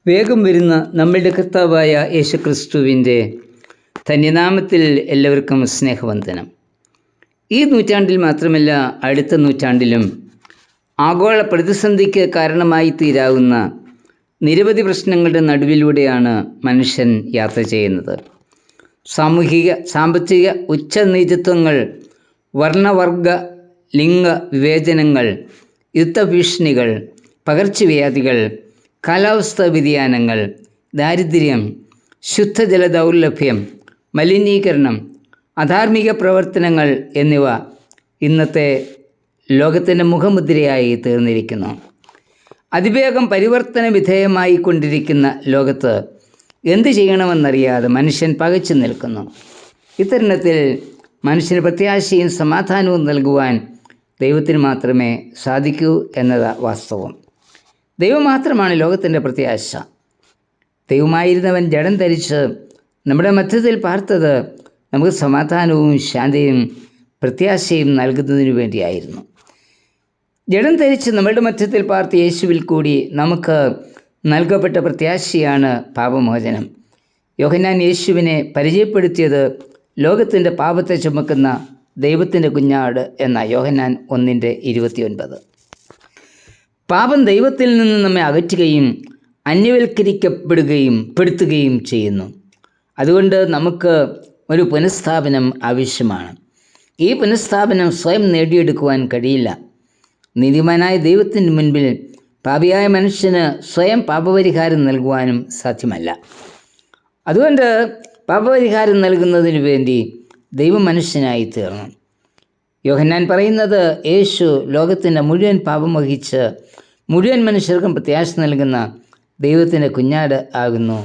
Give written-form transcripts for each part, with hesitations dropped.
വേഗം വരുന്ന നമ്മളുടെ കർത്താവായ യേശുക്രിസ്തുവിൻ്റെ ധന്യനാമത്തിൽ എല്ലാവർക്കും സ്നേഹവന്ദനം. ഈ നൂറ്റാണ്ടിൽ മാത്രമല്ല, അടുത്ത നൂറ്റാണ്ടിലും ആഗോള പ്രതിസന്ധിക്ക് കാരണമായി തീരാവുന്ന നിരവധി പ്രശ്നങ്ങളുടെ നടുവിലൂടെയാണ് മനുഷ്യൻ യാത്ര ചെയ്യുന്നത്. സാമൂഹിക സാമ്പത്തിക ഉച്ചനീചത്വങ്ങൾ, വർണ്ണവർഗ ലിംഗ വിവേചനങ്ങൾ, യുദ്ധഭീഷണികൾ, പകർച്ചവ്യാധികൾ, കാലാവസ്ഥാ വ്യതിയാനങ്ങൾ, ദാരിദ്ര്യം, ശുദ്ധജല ദൗർലഭ്യം, മലിനീകരണം, അധാർമിക പ്രവർത്തനങ്ങൾ എന്നിവ ഇന്നത്തെ ലോകത്തിൻ്റെ മുഖമുദ്രയായി തീർന്നിരിക്കുന്നു. അതിവേഗം പരിവർത്തന വിധേയമായി കൊണ്ടിരിക്കുന്ന ലോകത്ത് എന്തു ചെയ്യണമെന്നറിയാതെ മനുഷ്യൻ പകച്ചു നിൽക്കുന്നു. ഇത്തരുണത്തിൽ മനുഷ്യന് പ്രത്യാശയും സമാധാനവും നൽകുവാൻ ദൈവത്തിന് മാത്രമേ സാധിക്കൂ എന്നത് വാസ്തവം. ദൈവം മാത്രമാണ് ലോകത്തിൻ്റെ പ്രത്യാശ. ദൈവമായിരുന്നവൻ ജഡം ധരിച്ച് നമ്മുടെ മധ്യത്തിൽ പാർത്തത് നമുക്ക് സമാധാനവും ശാന്തിയും പ്രത്യാശയും നൽകുന്നതിനു വേണ്ടിയായിരുന്നു. ജഡം ധരിച്ച് നമ്മുടെ മധ്യത്തിൽ പാർത്ത യേശുവിൽ കൂടി നമുക്ക് നൽകപ്പെട്ട പ്രത്യാശയാണ് പാപമോചനം. യോഹന്നാൻ യേശുവിനെ പരിചയപ്പെടുത്തിയത് ലോകത്തിൻ്റെ പാപത്തെ ചുമക്കുന്ന ദൈവത്തിൻ്റെ കുഞ്ഞാട് എന്ന യോഹന്നാൻ 1:29. പാപം ദൈവത്തിൽ നിന്ന് നമ്മെ അകറ്റുകയും അന്യവൽക്കരിക്കപ്പെടുകയും ചെയ്യുന്നു. അതുകൊണ്ട് നമുക്ക് ഒരു പുനഃസ്ഥാപനം ആവശ്യമാണ്. ഈ പുനഃസ്ഥാപനം സ്വയം നേടിയെടുക്കുവാൻ കഴിയില്ല. നീതിമാനായ ദൈവത്തിന് മുൻപിൽ പാപിയായ മനുഷ്യന് സ്വയം പാപപരിഹാരം നൽകുവാനും സാധ്യമല്ല. അതുകൊണ്ട് പാപപരിഹാരം നൽകുന്നതിന് വേണ്ടി ദൈവം മനുഷ്യനായി തീർന്നു. യോഹന്നാൻ പറയുന്നത്, യേശു ലോകത്തിൻ്റെ മുഴുവൻ പാപം വഹിച്ച് മുഴുവൻ മനുഷ്യർക്കും പ്രത്യാശ നൽകുന്ന ദൈവത്തിൻ്റെ കുഞ്ഞാട് ആകുന്നു.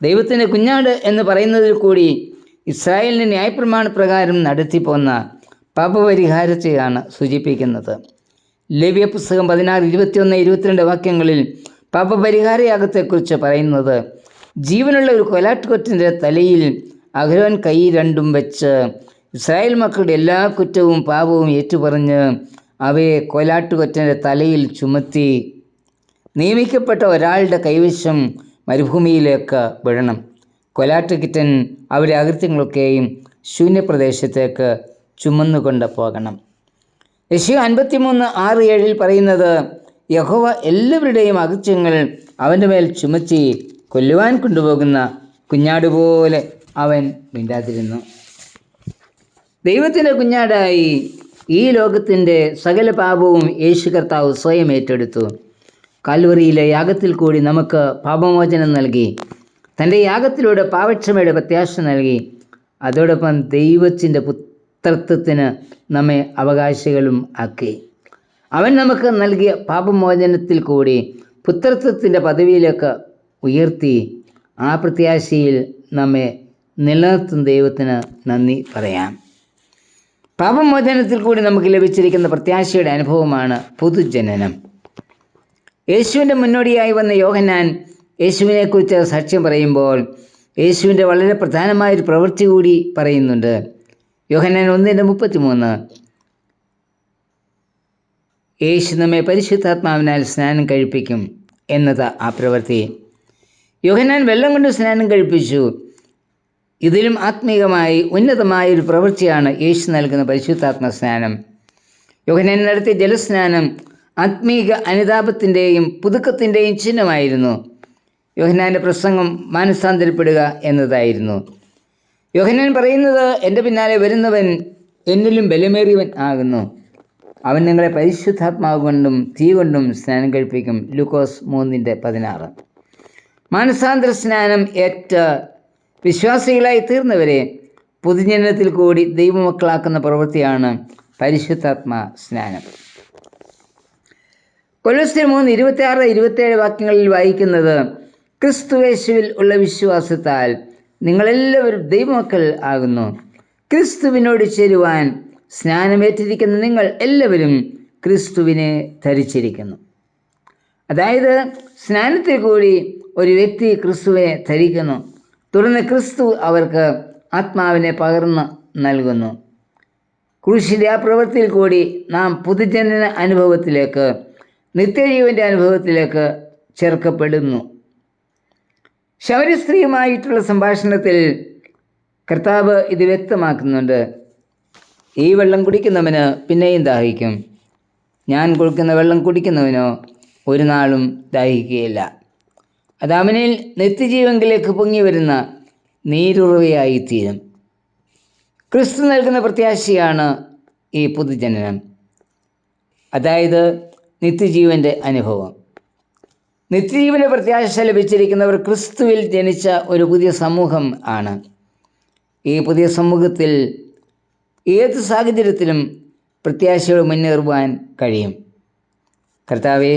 ദൈവത്തിൻ്റെ കുഞ്ഞാട് എന്ന് പറയുന്നതിൽ കൂടി ഇസ്രായേലിൻ്റെ ന്യായപ്രമാണ പ്രകാരം നടത്തിപ്പോന്ന പാപപരിഹാരത്തെയാണ് സൂചിപ്പിക്കുന്നത്. ലേവ്യ പുസ്തകം 16, 21, 22 വാക്യങ്ങളിൽ പാപപരിഹാരയാഗത്തെക്കുറിച്ച് പറയുന്നത്, ജീവനുള്ള ഒരു കോലാട്ടുകൊറ്റൻ്റെ തലയിൽ അഹരോൻ കൈ രണ്ടും വെച്ച് ഇസ്രായേൽ മക്കളുടെ എല്ലാ കുറ്റവും പാപവും ഏറ്റുപറഞ്ഞ് അവയെ കോലാട്ടുകൊറ്റൻ്റെ തലയിൽ ചുമത്തി നിയമിക്കപ്പെട്ട ഒരാളുടെ കൈവശം മരുഭൂമിയിലേക്ക് വിടണം. കോലാട്ടുകൊറ്റൻ അവരുടെ അകൃത്യങ്ങളൊക്കെയും ശൂന്യപ്രദേശത്തേക്ക് ചുമന്നുകൊണ്ട് പോകണം. യെശയ്യാ 53:6-7 പറയുന്നത്, യഹോവ എല്ലാവരുടെയും അകൃത്യങ്ങൾ അവൻ്റെ മേൽ ചുമത്തി കൊല്ലുവാൻ കൊണ്ടുപോകുന്ന കുഞ്ഞാടുപോലെ അവൻ മിണ്ടാതിരുന്നു. ദൈവത്തിൻ്റെ കുഞ്ഞാടായി ഈ ലോകത്തിൻ്റെ സകല പാപവും യേശു കർത്താവ് സ്വയം ഏറ്റെടുത്തു. കാൽവറിയിലെ യാഗത്തിൽ കൂടി നമുക്ക് പാപമോചനം നൽകി. തൻ്റെ യാഗത്തിലൂടെ പാപക്ഷമയുടെ പ്രത്യാശ നൽകി. അതോടൊപ്പം ദൈവത്തിൻ്റെ പുത്രത്വത്തിന് നമ്മെ അവകാശികളും ആക്കി. അവൻ നമുക്ക് നൽകിയ പാപമോചനത്തിൽ കൂടി പുത്രത്വത്തിൻ്റെ പദവിയിലേക്ക് ഉയർത്തി. ആ പ്രത്യാശയിൽ നമ്മെ നിലനിർത്തുന്ന ദൈവത്തിന് നന്ദി പറയാം. പാപമോചനത്തിൽ കൂടി നമുക്ക് ലഭിച്ചിരിക്കുന്ന പ്രത്യാശയുടെ അനുഭവമാണ് പുതുജനനം. യേശുവിൻ്റെ മുന്നോടിയായി വന്ന യോഹന്നാൻ യേശുവിനെക്കുറിച്ച് സാക്ഷ്യം പറയുമ്പോൾ യേശുവിൻ്റെ വളരെ പ്രധാനമായൊരു പ്രവൃത്തി കൂടി പറയുന്നുണ്ട്. യോഹന്നാൻ 1:33, യേശു നമ്മെ പരിശുദ്ധാത്മാവിനാൽ സ്നാനം കഴിപ്പിക്കും എന്നത് ആ പ്രവൃത്തി. യോഹന്നാൻ വെള്ളം കൊണ്ട് സ്നാനം കഴിപ്പിച്ചു. ഇതിലും ആത്മീകമായി ഉന്നതമായ ഒരു പ്രവൃത്തിയാണ് യേശു നൽകുന്ന പരിശുദ്ധാത്മ സ്നാനം. യോഹന്നാൻ നടത്തിയ ജലസ്നാനം ആത്മീക അനുതാപത്തിൻ്റെയും പുതുക്കത്തിൻ്റെയും ചിഹ്നമായിരുന്നു. യോഹന്നാൻ്റെ പ്രസംഗം മാനസാന്തരപ്പെടുക എന്നതായിരുന്നു. യോഹന്നാൻ പറയുന്നത്, എൻ്റെ പിന്നാലെ വരുന്നവൻ എന്നിലും ബലമേറിയവൻ ആകുന്നു. അവൻ നിങ്ങളെ പരിശുദ്ധാത്മാവ് കൊണ്ടും തീ കൊണ്ടും സ്നാനം കഴിപ്പിക്കും. ലൂക്കോസ് 3:16. മാനസാന്തര സ്നാനം ഏറ്റ വിശ്വാസികളായി തീർന്നവരെ പുതുജനനത്തിൽ കൂടി ദൈവമക്കളാക്കുന്ന പ്രവൃത്തിയാണ് പരിശുദ്ധാത്മാ സ്നാനം. കൊലോസ്യർ 3:26-27 വാക്യങ്ങളിൽ വായിക്കുന്നത്, ക്രിസ്തുയേശുവിൽ ഉള്ള വിശ്വാസത്താൽ നിങ്ങളെല്ലാവരും ദൈവമക്കൾ ആകുന്നു. ക്രിസ്തുവിനോട് ചേരുവാൻ സ്നാനമേറ്റിരിക്കുന്ന നിങ്ങൾ എല്ലാവരും ക്രിസ്തുവിനെ ധരിച്ചിരിക്കുന്നു. അതായത് സ്നാനത്തിൽ കൂടി ഒരു വ്യക്തി ക്രിസ്തുവിനെ ധരിക്കുന്നു. തുടർന്ന് ക്രിസ്തു അവർക്ക് ആത്മാവിനെ പകർന്ന് നൽകുന്നു. ക്രൂശിൻ്റെ ആ പ്രവൃത്തിയിൽ കൂടി നാം പുതുജനന അനുഭവത്തിലേക്ക്, നിത്യജീവൻ്റെ അനുഭവത്തിലേക്ക് ചേർക്കപ്പെടുന്നു. ശമര്യസ്ത്രീയുമായിട്ടുള്ള സംഭാഷണത്തിൽ കർത്താവ് ഇത് വ്യക്തമാക്കുന്നുണ്ട്. ഈ വെള്ളം കുടിക്കുന്നവന് പിന്നെയും ദാഹിക്കും, ഞാൻ കൊടുക്കുന്ന വെള്ളം കുടിക്കുന്നവനോ ഒരു നാളും ദാഹിക്കുകയില്ല. അത് അവനിൽ നിത്യജീവങ്കിലേക്ക് പൊങ്ങി വരുന്ന നീരുറവയായിത്തീരും. ക്രിസ്തു നൽകുന്ന പ്രത്യാശയാണ് ഈ പുതുജനനം, അതായത് നിത്യജീവൻ്റെ അനുഭവം. നിത്യജീവൻ്റെ പ്രത്യാശ ലഭിച്ചിരിക്കുന്നവർ ക്രിസ്തുവിൽ ജനിച്ച ഒരു പുതിയ സമൂഹം ആണ്. ഈ പുതിയ സമൂഹത്തിൽ ഏത് സാഹചര്യത്തിലും പ്രത്യാശയോടെ മുന്നേറുവാൻ കഴിയും. കർത്താവേ,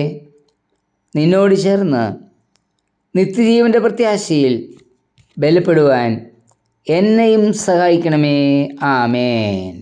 നിന്നോട് ചേർന്ന് നിത്യജീവൻ്റെ പ്രത്യാശയിൽ ബലപ്പെടുവാൻ എന്നെയും സഹായിക്കണമേ. ആമേൻ.